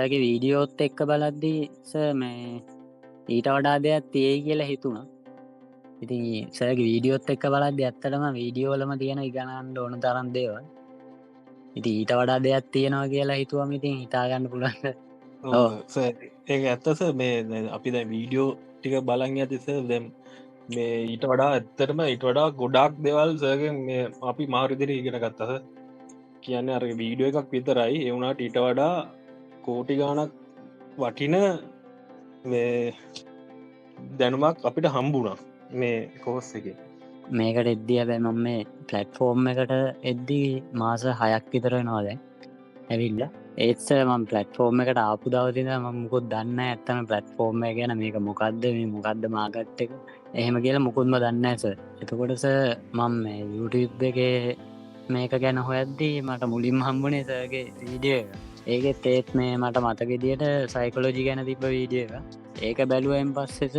සර්ගේ වීඩියෝත් එක්ක බලද්දී මේ ඊට වඩා දෙයක් තියෙයි කියලා හිතුණා. ඉතින් සර්ගේ වීඩියෝත් එක්ක බලද්දී ඇත්තටම වීඩියෝවලම තියෙන ඉගෙනගන්න ඕන තරම් දේවල්. ඉතින් ඊට වඩා දෙයක් තියෙනවා කියලා හිතුවම ඉතින් හිතා ගන්න පුළුවන්. ඔව් ඒක ඇත්තස මේ අපි දැ වීඩියෝ ටික බලන් ඇතිස දැම් මේ ඊට වඩා ඇත්තටම ඊට වඩා ගොඩක් දෙවල් සෑගෙන් මේ අපි මාරිදිර ඉගෙන ගත්තස කියන්න අර වීඩියෝ එකක් විතරයි එවුණට ඊට වඩා කෝටි ගානක් වටින මේ දැනුමක් අපිට හම්බුණා මේ කෝස් එක මේකට එද්දිය බැ මම මේ පලට්ෆෝර්ම් එකට එද්දී මාස 6ක් විතර වෙනවා දැන් ඇවිල්ල ඒත්ස මම පලට්ෆෝර්ම් එකට ආපු දවතින මුකුත් දන්න ඇත්තන පලට්ෆෝර්ම් එක ගැන මේක මොකක්ද මේ මොකක්ද මාගට් එක එහෙම කියලා මුකුත්ම දන්න ඇස එතකොටස මම YouTube එක මේක ගැන හොයද්දී මට මුලින්ම හම්බුණේ සගේ වීඩියෝ එක ඒකෙත් ඒත් මේ මට මතකෙදියට සයිකොලෝජි ගැන තිබ වීඩියෝ එක ඒක බැලුවෙන් පස්සෙස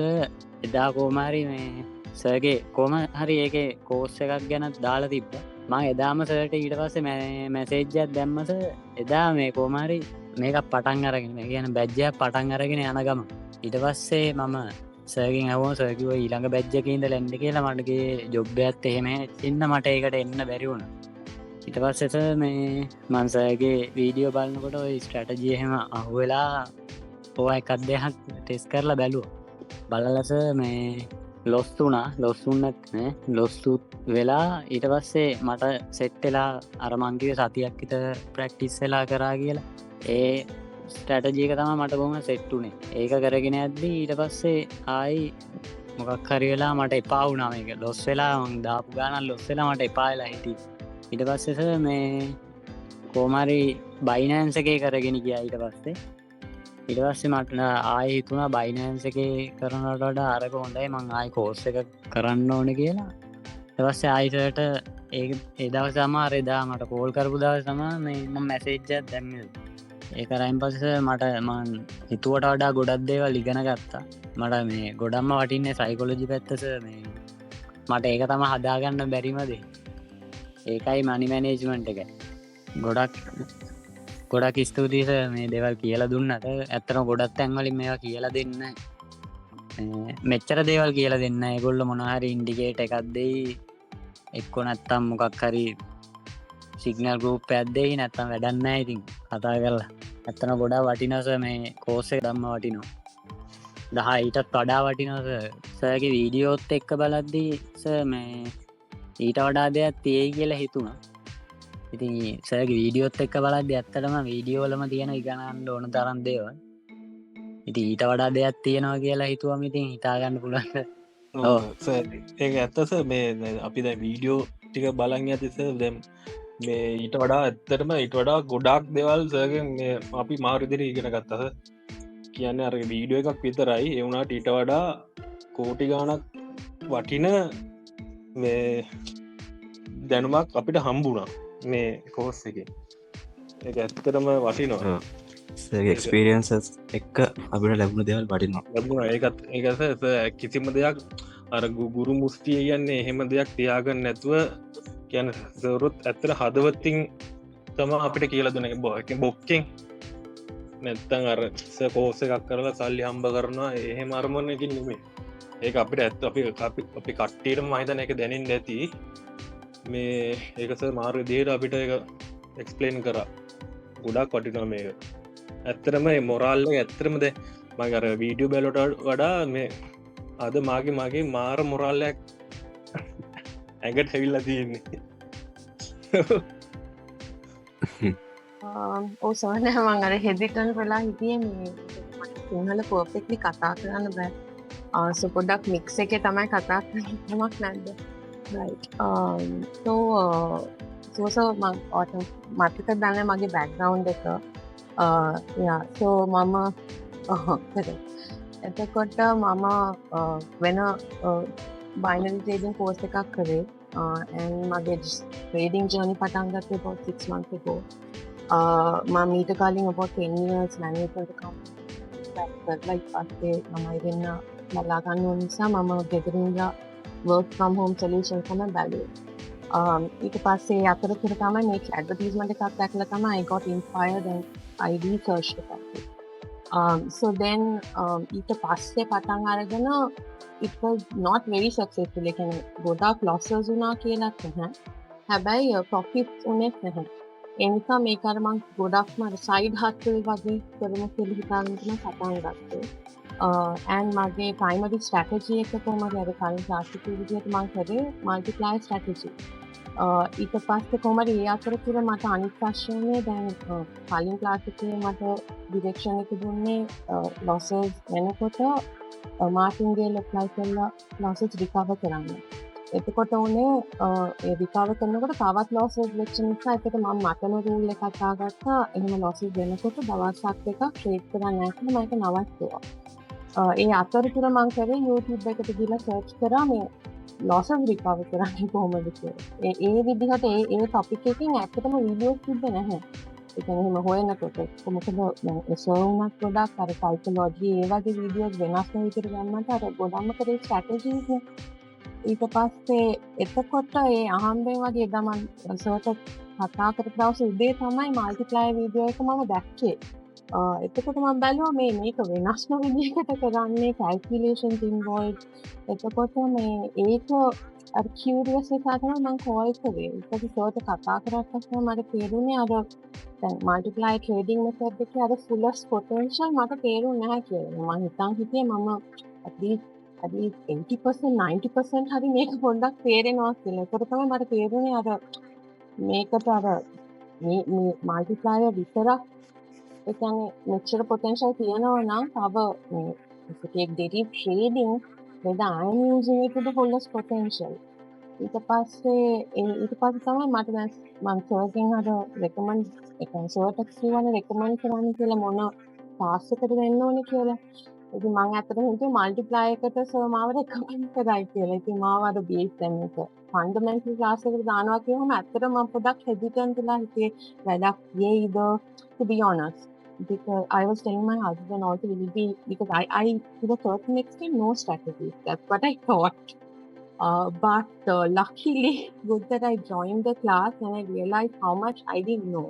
එදා කෝමාරි මේ සර්ගේ කොම හරි ඒක කෝස්ස එකක් ගැන දාලා තිබ්බ මං එදාම සට ඊට පස්සේ මැසේජ්ජත් දැම්මස එදා මේ කෝමාරි මේක පටන් අරගෙන කියන බැජ්ජයක් පටන් අරගෙන යන ගම ඊට පස්සේ මම සර්ගින් අවෝ සර්කිව ඊළඟ බැජ්ජකන්ද ලැන්ඩ කියලා මටගේ ජොබ්බයත් එහෙම ඉන්න මට ඒකට එන්න බැරිවුණ ඉට පස්සෙස මේ මන්සගේ වීඩියෝ බලන්නකොට ස්ට්‍රටජිය එහෙම අහුවෙලා ඕ එකත් දෙයක් ටෙස් කරලා බැලුව බලලස මේ ලොස්තුනා ලොස්සුන්නත් ලොස්සුත් වෙලා ඊට පස්සේ මට සෙට්ටලා අරමංකිව සතියක් හිත ප්‍රක්ටිස් වෙලා කරා කියලා ඒ ස්ටටජීක තම මට බොම සෙට්ටුනේ ඒක කරගෙන ඇද්දී ඊට පස්සේ ආයි මොකක් හරි වෙලා මට එපා වුණා මේක ලොස් වෙලා දාපු ගානන් ලොස් වෙලා මට එපාවෙලා හිටි ඊට පස්සෙස මේ කෝමරි බයිනෑන්ස එකේ කරගෙන ගියා ඊට පස්සේ ඊට පස්සේ මට ආය හිතුණා බයිනෑන්ස එක කරනට වඩා අරක හොඳයි මං ආයි කෝස් එක කරන්න ඕන කියලා ඊට පස්සේ ආයිසට ඒ දවස් සමහර එදා මට කෝල් කරපු දවස් තමයි මේ මම මැසේජ් එකක් දැම්මේ ඒක කරයින් පස්සේ මට මං හිතුවට වඩා ගොඩක් දේවල් ඉගෙන ගත්තා මට මේ ගොඩක්ම වටින්නේ සයිකොලොජි පැත්තස මේ මට ඒක තමයි හදාගන්න බැරිම දේ ඒකයි මනි මැනේජ්මන්ට් එක ගොඩක් ස්තුතිස මේ දෙවල් කියලා දුන්නට ඇත්තන ගොඩත් තැන්වලින් මේවා කියලා දෙන්න මෙච්චර දේවල් කියලා දෙන්න ඒගොල්ල මොනහරි ඉන්ඩිකේට එකක්දෙයි එක්කො නැත්තම් මොකක් හරි සිගනල් ගරුප් ඇත්දෙයි නැත්තම් වැඩන්න ඉතින් කතා කරලා ඇත්තන ගොඩා වටිනස මේ කෝසේ දම්ම වටිනවා දහ ඊටත් වඩා වටිනස සෑගේ වීඩියෝත් එක්ක බලද්දී මේ ඊට වඩා දෙයක් තියෙයි කියලා හිතුණා ඉතින් සර්ගේ වීඩියෝත් එක්ක බලද්දී ඇත්තටම වීඩියෝවලම තියෙන ඉගෙනගන්න ඕන තරම් දේවල් ඉතින් ඊට වඩා දෙයක් තියෙනවා කියලා හිතුවම ඉතින් හිතා ගන්න පුළුවන් ඔව් ඒක ඇත්තස මේ අපි දැන් වීඩියෝ ටික බලන් යතිස දැන් මේ ඊට වඩා ඇත්තටම ඊට වඩා ගොඩක් දේවල් සර්ගෙන් මේ අපි මාරු විදිහට ඉගෙන ගත්තස කියන්නේ අර වීඩියෝ එකක් විතරයි ඒ වුණාට ඊට වඩා කෝටි ගාණක් වටින මේ දැනුමක් අපිට හම්බුණා මේ කෝස් එක ඒක ඇත්තටම වටිනවා එක්ස්පීරියන්සස් එක්ක අපිට ලැබුණ දෙවල් වටිනවා ලැබුණා ඒකත් ඒක කිසිම දෙයක් අර ගුරු මුස්තිය කියන්නේ එහෙම දෙයක් තියාගන්න නැතුව කියන සවරුත් ඇත්තට හදවත්තින් තම අපිට කියලා දුන බොක්කෙන් නැත්තන් අර කෝස එකක් කරලා සල්ලි හම්බ කරනවා එහෙම අරමණයකින් නෙමේ ඒක අපිට ඇත්ත අපි කට්ටීට මහිතන එක දැනින් නැති මේ ඒකස මාර්ග දේට අපිට එක එක්ස්පලේන් කර ගොඩක් වටිනා මේක ඇත්තරම මොරල්ල ඇත්තරමද මගර වීඩියෝ බැලොට වඩා මේ අද මගේ මාර මොරල්ලයක් ඇඟට හැවිල්ල තියන්නේ ඕසෝන මං අර හෙදිටන් වෙලා හිටිය මේ සිංහල පෝපෙක්ලි කතා කරන්න බෑ සුපොඩක් මික්ස එක තමයි කතා කරමක් නැද්ද සෝසෝ ඔට මතක දන්න මගේ බැක්ග්‍රවන්් එක සෝ මම එතකොට මම වෙන බයිනරි ට්‍රේඩින් කෝස් එකක් කරේ මගේ ට්‍රේඩිං ජර්නි පටන් ගත්තේ about 6 months ago මම ඊට කලින් about 10 years management කරලා පස්සේ මම ඉතින් බලා ගන්න ඕන නිසා මම ගෙදරින් work from home solution තමයි බැලුවේ ඊට පස්සේ අතරතුර තමයි මේ ඇඩ්වර්ටයිස්මන්ට් එකක් දැක්ලා තමයි I got inspired and I researched about it So then ඊට පස්සේ පටන් අරගෙන it was not very successful. ඒ කියන්නේ ගොඩාක් losses වුණා කියලාත් නැහැ. හැබැයි profits උනේත් නැහැ. ඒ නිසා මේක අර මං ගොඩක්ම side hustle වගේ කරමු කියලා හිතාගෙන තමයි පටන් ගත්තේ. And මගේ primary strategy එක කොහොමද අර කලින් class එකේ විදිහට මං කරේ multiplier strategy. ඊට පස්සේ කොහොමද ඒ අතරතුර මට අනිත් ප්‍රශ්නේ දැන් කලින් class එකේ මට direction එක දුන්නේ losses වෙනකොට මාර්ටින්ගේල් apply කරලා losses recover කරන්න. එතකොට උනේ ඒ recover කරනකොට තවත් losses වෙච්ච නිසා ඒකට මම මටම rule එකක් දාගත්තා. එහෙම losses වෙනකොට දවසක් දෙකක් trade කරන්න නැහැ කියලා මම ඒක නවත්තුවා. ඒ අතරතුර මම කරේ YouTube එකට ගිහලා search කරා මේ losses recover කරන්නේ කොහොමද කියලා. ඒ විදිහට ඒ topic එකකින් ඇත්තටම videos තිබ්බේ නැහැ. ඒ කියන්නේ එහෙම හොයනකොට මොකද දැන් එසෝනක් ගොඩක් අර psychology ඒ වගේ videos වෙනස් විදිහට ගන්නට අර ගොඩක්ම කරේ strategies නේ. ඊට පස්සේ එතකොට ඒ අහම්බෙන් වගේ එදා මම සර්ච් කතා කරපු දවසේ උදේ තමයි multiplier video එක මම දැක්කේ. එතකොට මම බැලුවා මේක වෙනස්ම විදිහකට කරන්නේ calculations involved. එතකොට ඒක අර curious නිසා තමයි මම call කරේ. ඊට පස්සේ කතා කරලා පස්සේ මට තේරුණේ අර දැන් multiplier trading method එකේ අර fullest potential මට තේරුන්නේ නැහැ කියලා. මම හිතියේ මම at least 80% 90% හරි මේක පොඩ්ඩක් තේරෙනවා කියලා. ඒකට තමයි මට තේරුණේ අර මේකට අර මේ multiplier විතරක් ඒ කියන්නේ මෙච්චර potential තියෙනවා නම් තව මේ if you take deriv trading then I am using it to the fullest potential. ඊට පස්සේ තමයි මට දැන් මම සර්ගෙන් අර recommend ඒ කියන්නේ සර්ට් කියවන recommend කරන්න කියලා මොන ටාස්ක් එකකට දෙන්න ඕනේ කියලා. ඉතින් මම ඇත්තටම හිතුවේ multiply එකට සර් මාව recommend කරයි කියලා. ඉතින් මාව අර base දැන් එක fundamental class එකට දානවා කියවම ඇත්තටම මම පොඩ්ඩක් hesitant වෙලා හිතේ වැඩක් ගියේද to be honest. Because I was telling my husband also it will be because I to a certain extent know strategies. That's what I thought. But luckily, good that I joined the class and I realized how much I didn't know.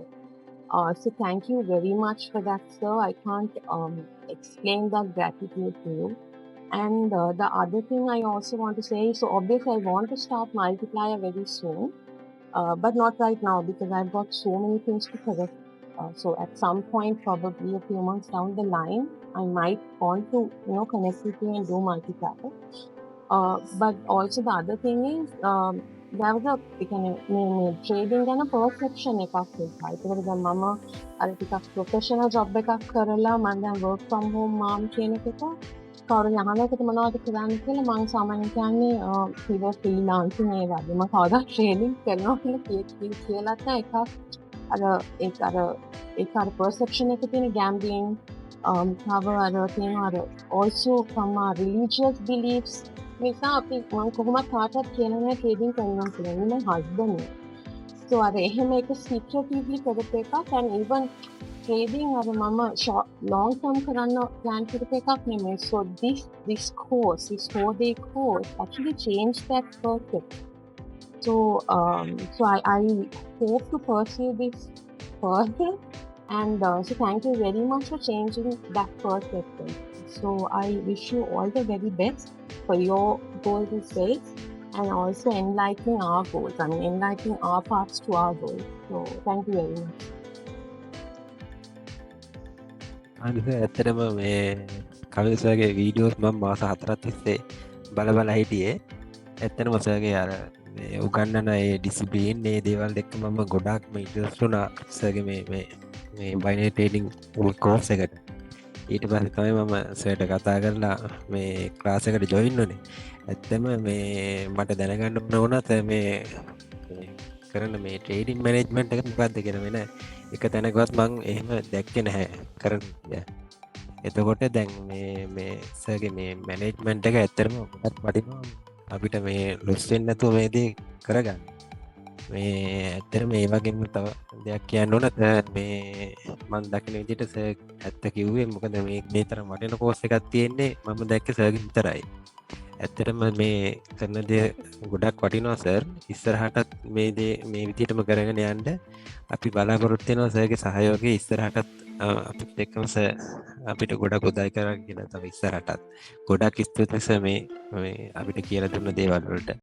So thank you very much for that, sir. I can't explain that gratitude to you. And the other thing I also want to say, so obviously I want to start multiplier very soon, but not right now because I've got so many things to correct. So at some point, probably a few months down the line, I might want to, connect with you and do multiplier. But also the other thing is, there was a trading and a perception එකක් තිබ්බා. ඒකවල දැන් මම අර ටිකක් professional job එකක් කරලා මම දැන් work from home mom කියන එකට කවුරුන් අහනකොට මොනවද කරන්නේ කියලා මම සාමාන්‍යයෙන් කියන්නේ freelancing ඒ වගේ. මම කවදා trading කරනවා කියලා නැහැ එකක්. ඒක අර perception එකේ තියෙන gambling තව අර තියෙනවා අර also from our religious beliefs නිසා අපි මම කොහොමද කාටවත් කියලා නෑ trading කරනවා කියලා. මම husband නේ. So අර එහෙම එක secretively කරපු එකක් and even trading අර මම long term කරන්න plan කරපු එකක් නෙමෙයි. So this 4-day course actually changed that perspective. So I hope to pursue this further and so thank you very much for changing that perspective. So I wish you all the very best for your goals as well and also enlightening our goals. I mean enlightening our paths to our goals. So thank you very much. ඇත්තටම මේ කවිසගේ videos මම මාස 4ක් තිස්සේ බල හිටියේ. ඇත්තටම සර්ගේ අර උගන්නන ඒ ඩිසිප්ලින් මේ දේවල් එක්ක මම ගොඩාක්ම ඉන්ටරෙස්ට් වුණා සර්ගේ මේ බයිනරි ට්‍රේඩින් කෝර්ස් එකට. ඊට පස්සේ තමයි මම සර්ට කතා කරලා මේ ක්ලාස් එකට ජොයින් වුණේ. ඇත්තම මේ මට දැනගන්න වුණත් මේ කරන මේ ට්‍රේඩින් මැනේජ්මන්ට් එක මොකක්ද කියලා වෙන එක තැනකවත් මම එහෙම දැක්කේ නැහැ කරන්න. එතකොට දැන් මේ සර්ගේ මේ මැනේජ්මන්ට් එක ඇත්තටම ගොඩක් වටිනවා අපිට මේ ලොස් වෙන්නේ නැතුව මේ දේ කරගන්න. මේ ඇත්තටම මේ වගේම තව දෙයක් කියන්න ඕන මේ මම දකින විදිහට සර් ඇත්ත කිව්වේ මොකද මේ තරම් වටින කෝස් එකක් තියෙන්නේ මම දැක්කේ සර්ගෙන් විතරයි. ඇත්තටම මේ කරන දේ ගොඩක් වටිනවා සර්. ඉස්සරහටත් මේ විදිහටම කරගෙන යන්න අපි බලාපොරොත්තු වෙනවා සර්ගේ සහයෝගය ඉස්සරහටත් අපිත් එක්කම සර් අපිට ගොඩක් උදව් කරා කියලා තව ඉස්සරහටත් ගොඩක් ස්තුතියි සර් මේ අපිට කියලා දුන්න දේවල් වලට.